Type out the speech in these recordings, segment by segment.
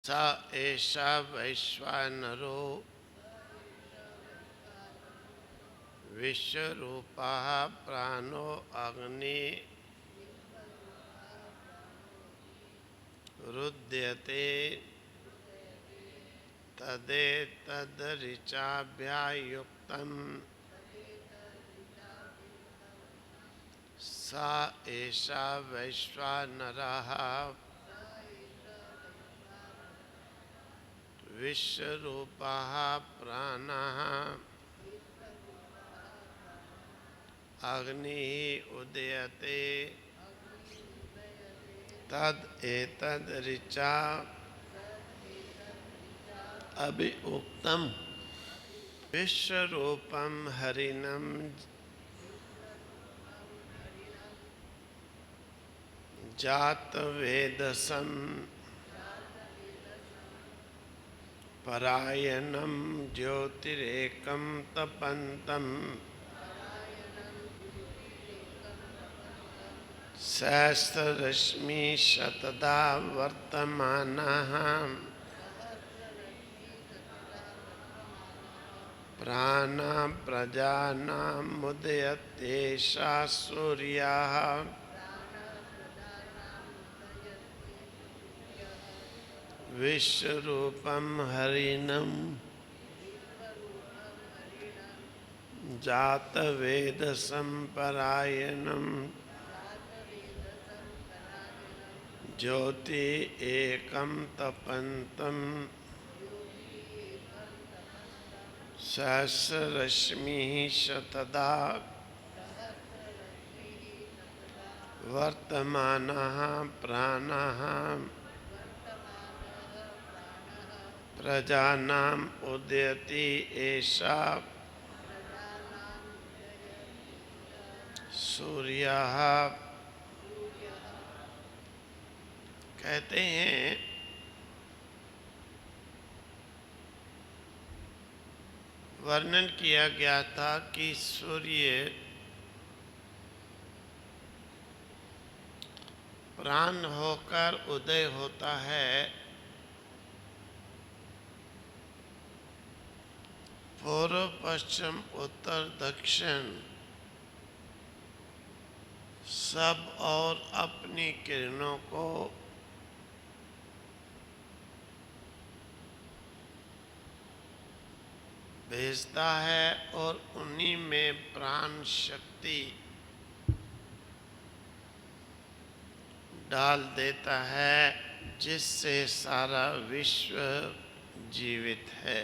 स एषा वैश्वानरो विश्वरूपः प्राणो अग्नि रुद्यते तदेतदऋचाभ्यायुक्तम् स एषा वैश्वानरः विश्वरूपः प्राणः अग्निः उदयते तदेतदऋचा अभिउक्तम् विश्वरूपं हरिणं जातवेदसं परायणं ज्योतिरेकं तपन्तं सहस्ररश्मि शतदा वर्तमानः प्राणा प्रजानामुदयत्येषा सूर्यः विश्वरूपं हरिणं जातवेदसं परायणं ज्योति एकं तपन्तं सहस्ररश्मिः शतदा वर्तमानः प्राणः प्रजानाम् उदयति एषा सूर्यः। कहते हैं वर्णन किया गया था कि सूर्य प्राण होकर उदय होता है, पूर्व पश्चिम उत्तर दक्षिण सब और अपनी किरणों को भेजता है और उन्हीं में प्राण शक्ति डाल देता है, जिससे सारा विश्व जीवित है।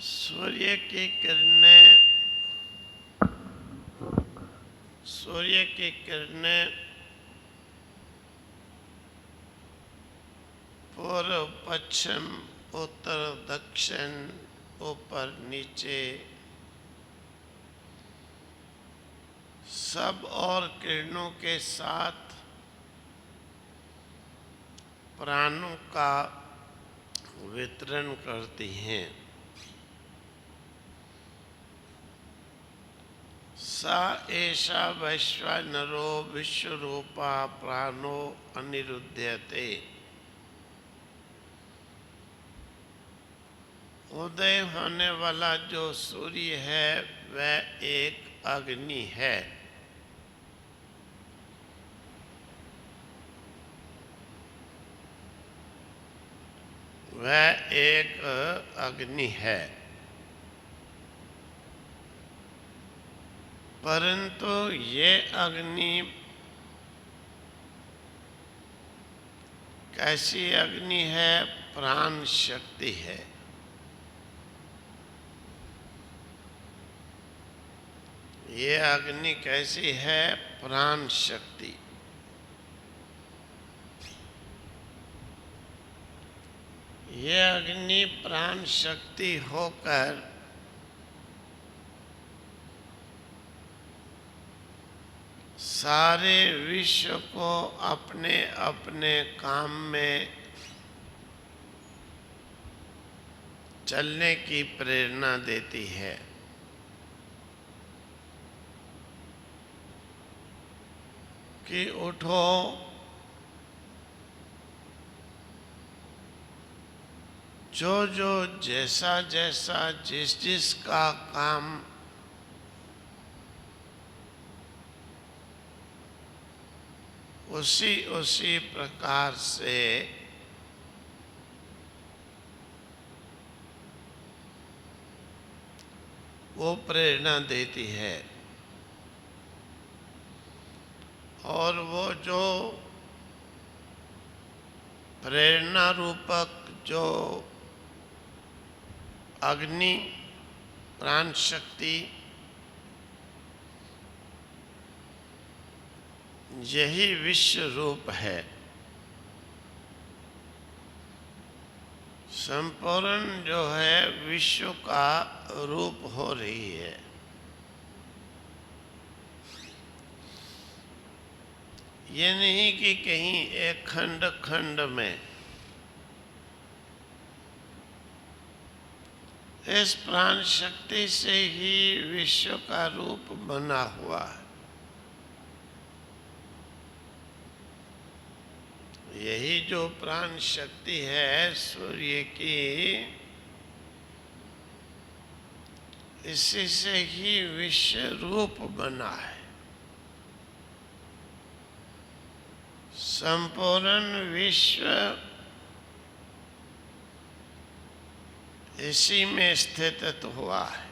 सूर्य की किरणें पूर्व पश्चिम उत्तर दक्षिण ऊपर नीचे सब और किरणों के साथ प्राणों का वितरण करती हैं। सा एषा वैश्वानरो विश्वरूपा प्राणो अनिरुध्यते। उदय होने वाला जो सूर्य है वह एक अग्नि है। वह एक अग्नि है, परंतु ये अग्नि कैसी अग्नि है? प्राण शक्ति है। ये अग्नि कैसी है? प्राण शक्ति। ये अग्नि प्राण शक्ति होकर सारे विश्व को अपने अपने काम में चलने की प्रेरणा देती है। कि उठो, जो जो जैसा जैसा जिस जिस का काम उसी उसी प्रकार से वो प्रेरणा देती है। और वो जो प्रेरणा रूपक जो अग्नि प्राण शक्ति, यही विश्व रूप है। संपूर्ण जो है विश्व का रूप हो रही है। ये नहीं कि कहीं एक खंड खंड में, इस प्राण शक्ति से ही विश्व का रूप बना हुआ है। यही जो प्राण शक्ति है सूर्य की, इसी से ही विश्व रूप बना है। संपूर्ण विश्व इसी में स्थित हुआ है।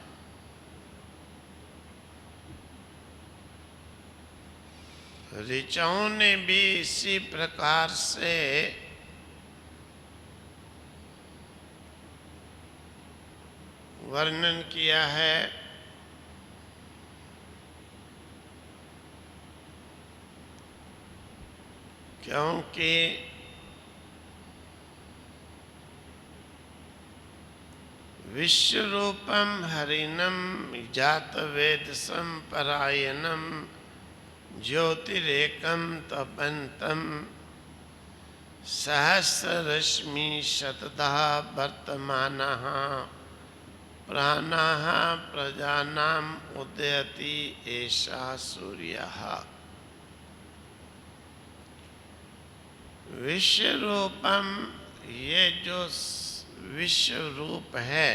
ऋचाओं ने भी इसी प्रकार से वर्णन किया है। क्योंकि विश्वरूपम हरिणम जातवेदसम परायणम ज्योतिरेकम तपंतम सहस्ररश्मि शततः वर्तमानः प्राणः प्रजानाम उदयति एषा सूर्यः। विश्वरूपम, ये जो विश्व रूप है,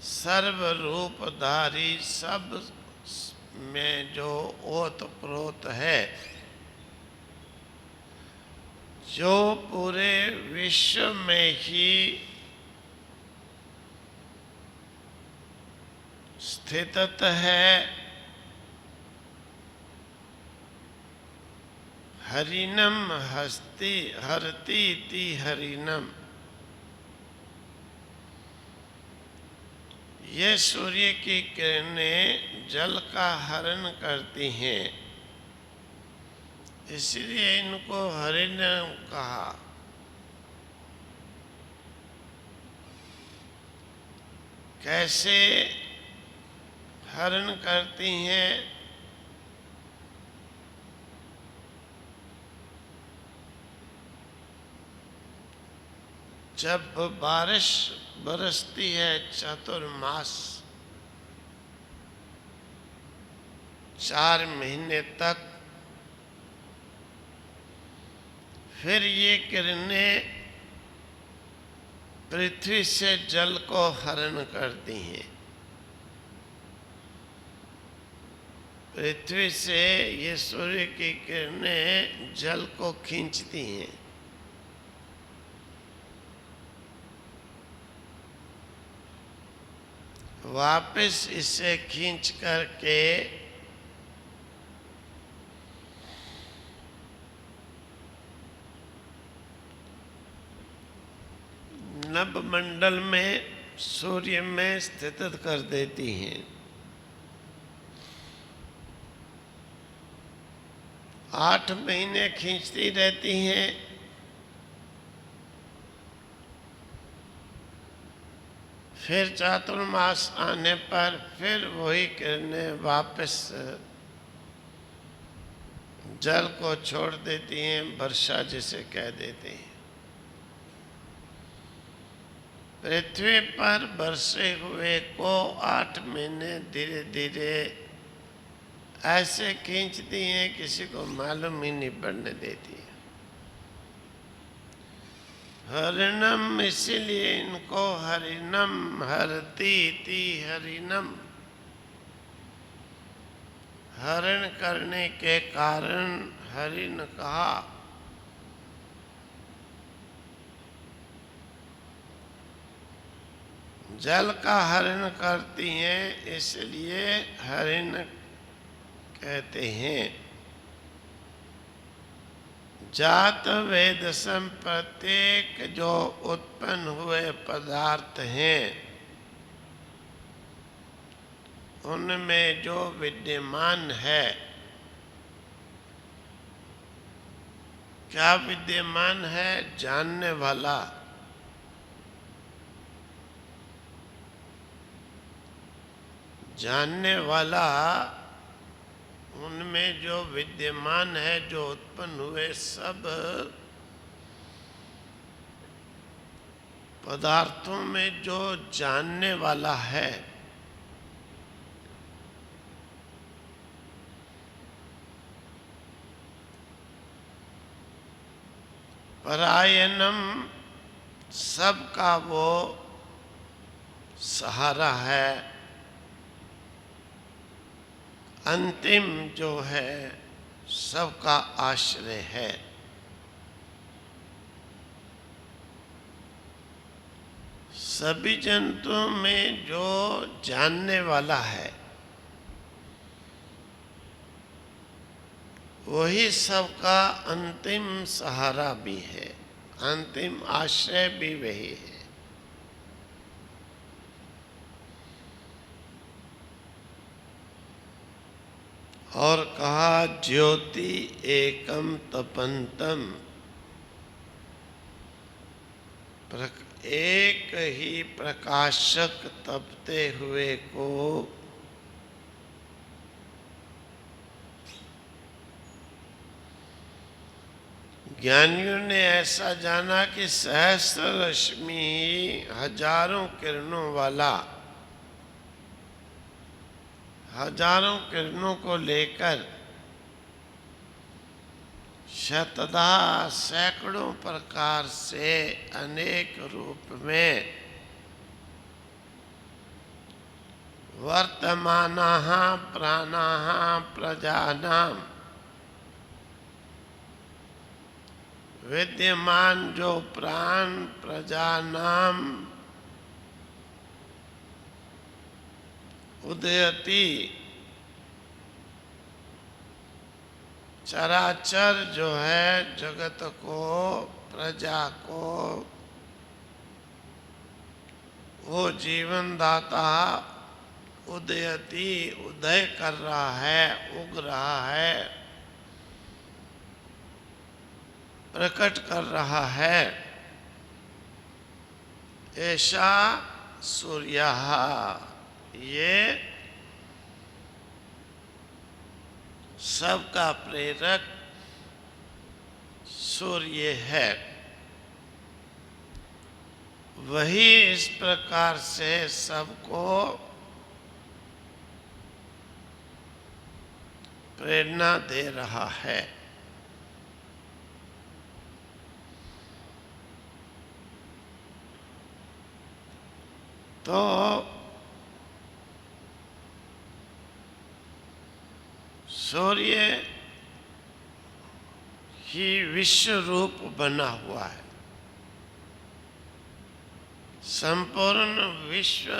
सर्वरूपधारी, सब में जो ओतप्रोत है, जो पूरे विश्व में ही स्थित है। हरिणम हस्ति हरति इति हरिणम, ये सूर्य की किरणें जल का हरण करती हैं, इसलिए इनको हरिण कहा। कैसे हरण करती हैं? जब बारिश बरसती है चतुर्मास, 4 महीने तक, फिर ये किरणें पृथ्वी से जल को हरण करती हैं। पृथ्वी से ये सूर्य की किरणें जल को खींचती हैं। वापस इसे खींच करके नभमंडल में, सूर्य में स्थित कर देती हैं। 8 महीने खींचती रहती हैं। फिर चातुर्मास आने पर फिर वही किरणें वापस जल को छोड़ देती हैं, वर्षा जिसे कह देते हैं। पृथ्वी पर बरसे हुए को 8 महीने धीरे धीरे ऐसे खींचती हैं किसी को मालूम ही नहीं पड़ने देती है। हरिणम, इसीलिए इनको हरिणम हरती ती हरिणम, हरण करने के कारण हरिण कहा। जल का हरण करती हैं इसलिए हरिण कहते हैं। जात वेद सम, प्रत्येक जो उत्पन्न हुए पदार्थ हैं उनमें जो विद्यमान है, क्या विद्यमान है? जानने वाला। जानने वाला उनमें जो विद्यमान है, जो उत्पन्न हुए सब पदार्थों में जो जानने वाला है, परायणम, सबका वो सहारा है। अंतिम जो है सबका आश्रय है। सभी जंतुओं में जो जानने वाला है वही सबका अंतिम सहारा भी है, अंतिम आश्रय भी वही है। और कहा ज्योति एकम तपंतम, एक ही प्रकाशक तपते हुए को ज्ञानियों ने ऐसा जाना कि सहस्र रश्मि, हजारों किरणों वाला, हजारों किरणों को लेकर शतधा, सैकड़ों प्रकार से अनेक रूप में वर्तमानाः प्राणाः प्रजानाम, विद्यमान जो प्राण प्रजा नाम उदयति, चराचर जो है जगत को, प्रजा को वो जीवन दाता उदयति, उदय कर रहा है, उग रहा है, प्रकट कर रहा है। ऐसा सूर्य, ये सबका प्रेरक सूर्य है। वही इस प्रकार से सबको प्रेरणा दे रहा है। तो सूर्य ही विश्व रूप बना हुआ है। संपूर्ण विश्व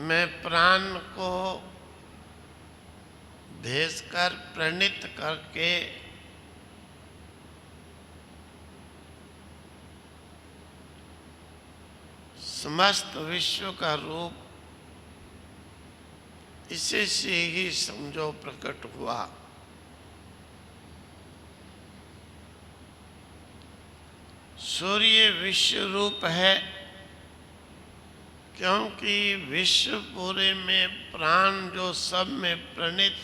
में प्राण को भेजकर प्रणीत करके समस्त विश्व का रूप इसी से ही समझो प्रकट हुआ। सूर्य विश्व रूप है क्योंकि विश्व पूरे में प्राण जो सब में प्रणीत,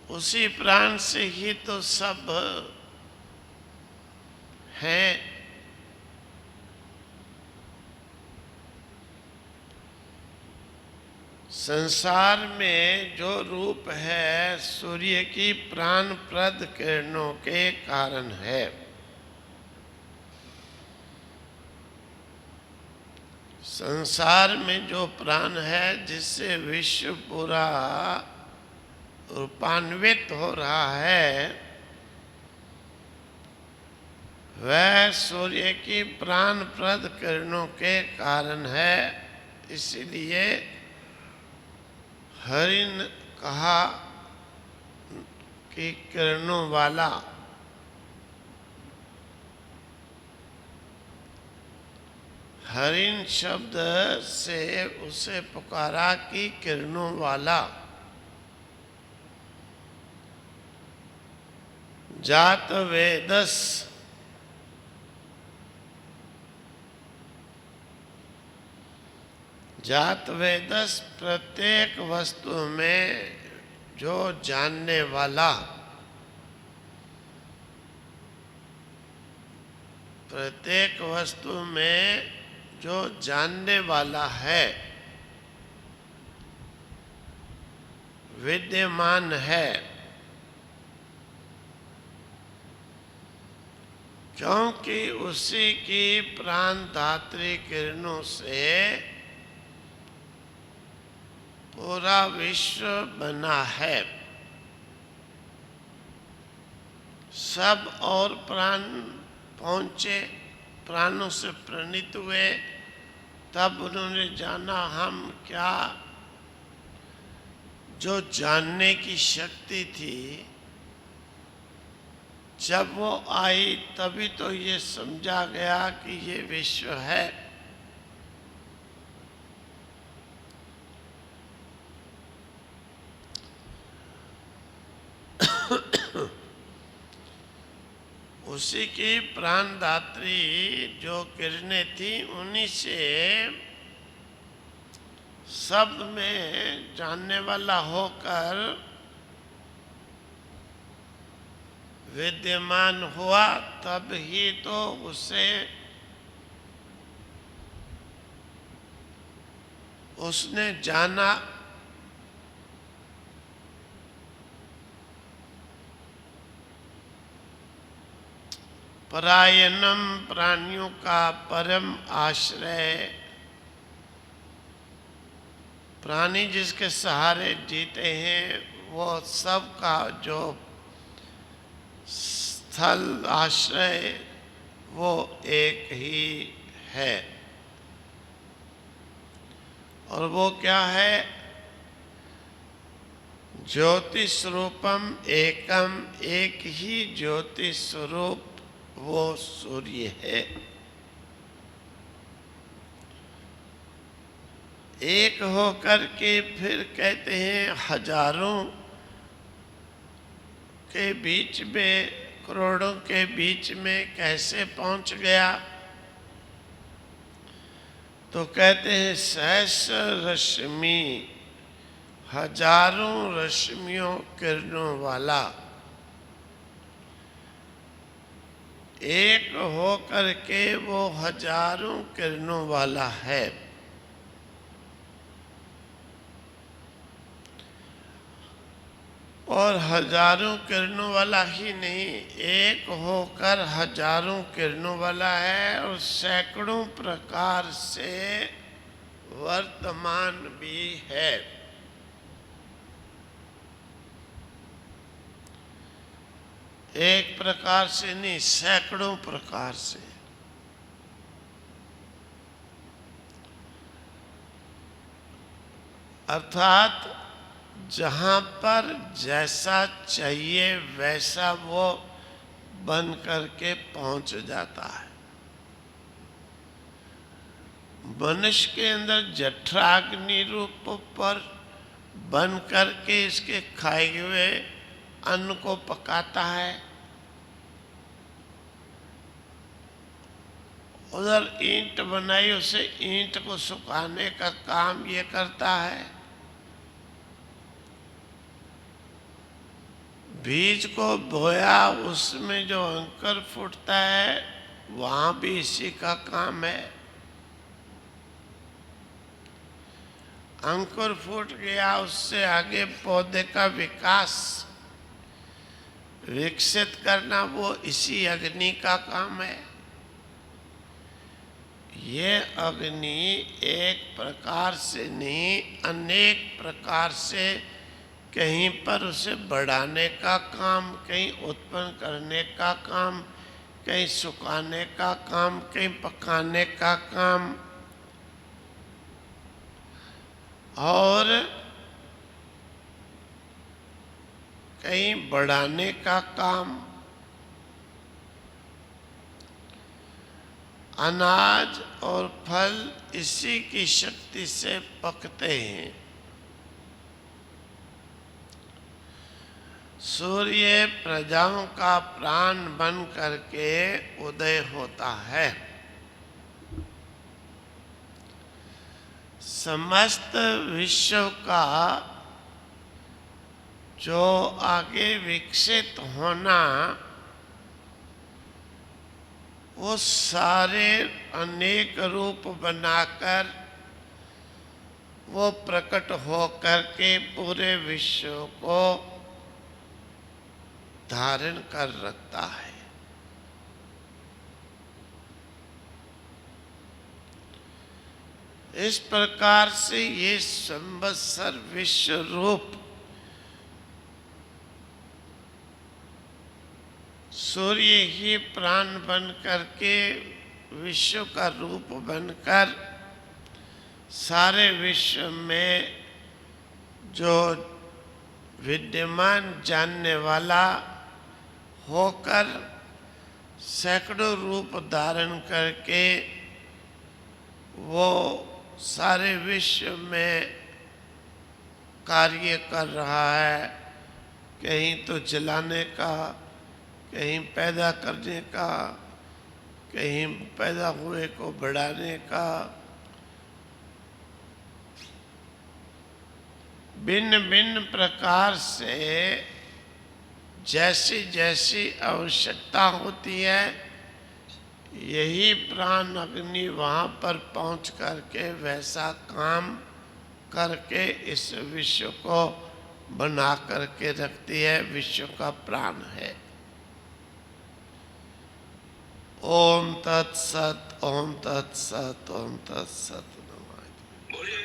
उसी प्राण से ही तो सब है। संसार में जो रूप है सूर्य की प्राणप्रद किरणों के कारण है। संसार में जो प्राण है जिससे विश्व पूरा रूपान्वित हो रहा है, वह सूर्य की प्राणप्रद किरणों के कारण है। इसलिए हरिण कहा कि किरणों वाला। हरिण शब्द से उसे पुकारा कि किरणों वाला। जात वेदस, जात वेदस प्रत्येक वस्तु में जो जानने वाला, प्रत्येक वस्तु में जो जानने वाला है, विद्यमान है। क्योंकि उसी की प्राणदात्री किरणों से पूरा विश्व बना है। सब और प्राण पहुंचे, प्राणों से प्रणीत हुए, तब उन्होंने जाना हम क्या। जो जानने की शक्ति थी, जब वो आई तभी तो ये समझा गया कि ये विश्व है। उसी की प्राणदात्री जो किरणें थी, उन्हीं से शब्द में जानने वाला होकर विद्यमान हुआ, तब ही तो उसे उसने जाना। परायणम, प्राणियों का परम आश्रय। प्राणी जिसके सहारे जीते हैं, वो सब का जो स्थल आश्रय वो एक ही है। और वो क्या है? ज्योति स्वरूपम एकम, एक ही ज्योति स्वरूप वो सूर्य है। एक होकर के फिर कहते हैं हजारों के बीच में, करोड़ों के बीच में कैसे पहुंच गया? तो कहते हैं सहस्र रश्मि, हजारों रश्मियों किरणों वाला। एक होकर के वो हजारों किरणों वाला है। और हजारों किरणों वाला ही नहीं, एक होकर हजारों किरणों वाला है और सैकड़ों प्रकार से वर्तमान भी है। एक प्रकार से नहीं, सैकड़ों प्रकार से। अर्थात जहाँ पर जैसा चाहिए वैसा वो बन करके पहुंच जाता है। मनुष्य के अंदर जठराग्नि रूप पर बन करके इसके खाए हुए अन्न को पकाता है। उधर ईंट बनाई, उसे ईंट को सुखाने का काम ये करता है। बीज को बोया, उसमें जो अंकुर फूटता है वहां भी इसी का काम है। अंकुर फूट गया, उससे आगे पौधे का विकास, विकसित करना, वो इसी अग्नि का काम है। ये अग्नि एक प्रकार से नहीं, अनेक प्रकार से कहीं पर उसे बढ़ाने का काम, कहीं उत्पन्न करने का काम, कहीं सुखाने का काम, कहीं पकाने का काम, और कहीं बढ़ाने का काम। अनाज और फल इसी की शक्ति से पकते हैं। सूर्य प्रजाओं का प्राण बन करके उदय होता है। समस्त विश्व का जो आगे विकसित होना, वो सारे अनेक रूप बनाकर वो प्रकट हो करके पूरे विश्व को धारण कर रखता है। इस प्रकार से ये संवत्सर विश्व रूप सूर्य ही प्राण बन करके विश्व का रूप बनकर सारे विश्व में जो विद्यमान जानने वाला होकर सैकड़ों रूप धारण करके वो सारे विश्व में कार्य कर रहा है। कहीं तो जलाने का, कहीं पैदा करने का, कहीं पैदा हुए को बढ़ाने का, भिन्न भिन्न प्रकार से जैसी जैसी आवश्यकता होती है, यही प्राण अग्नि वहाँ पर पहुँच करके वैसा काम करके इस विश्व को बना करके रखती है। विश्व का प्राण है। ओम तत्सत, ओम तत्सत, ओम तत्सत। नमः।